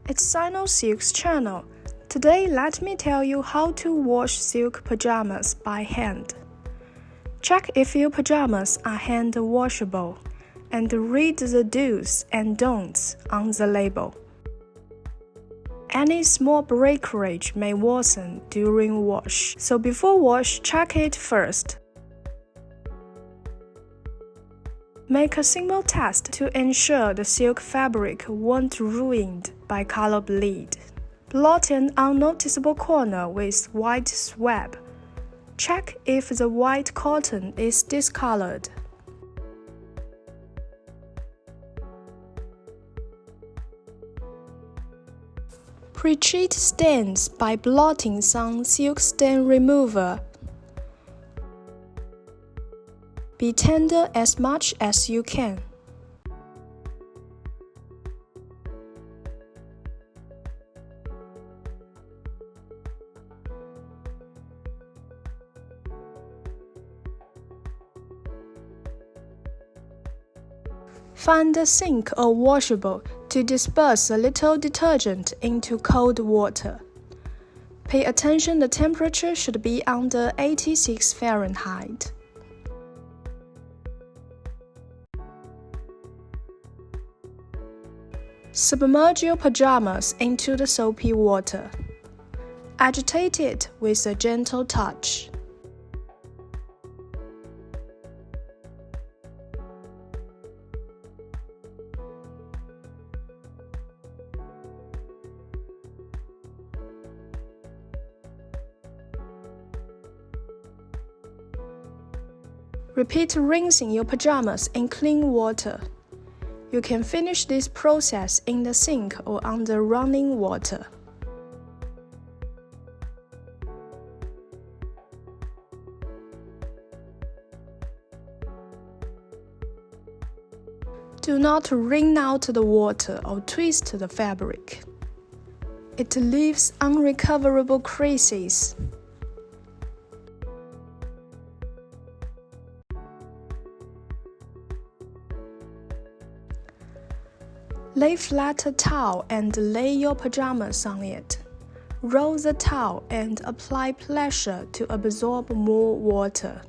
It's Sino Silk's channel. Today let me tell you how to wash silk pajamas by hand. Check if your pajamas are hand washable and read the do's and don'ts on the label. Any small breakage may worsen during wash, so before wash, check it first. Make a simple test to ensure the silk fabric won't ruined by color bleed. Blot an unnoticeable corner with white swab. Check if the white cotton is discolored. Pretreat stains by blotting some silk stain remover. Be tender as much as you can. Find a sink or washable to disperse a little detergent into cold water. Pay attention, the temperature should be under 86 Fahrenheit. Submerge your pajamas into the soapy water. Agitate it with a gentle touch. Repeat rinsing your pajamas in clean water. You can finish this process in the sink or under running water. Do not wring out the water or twist the fabric. It leaves unrecoverable creases. Lay flat a towel and lay your pajamas on it. Roll the towel and apply pressure to absorb more water.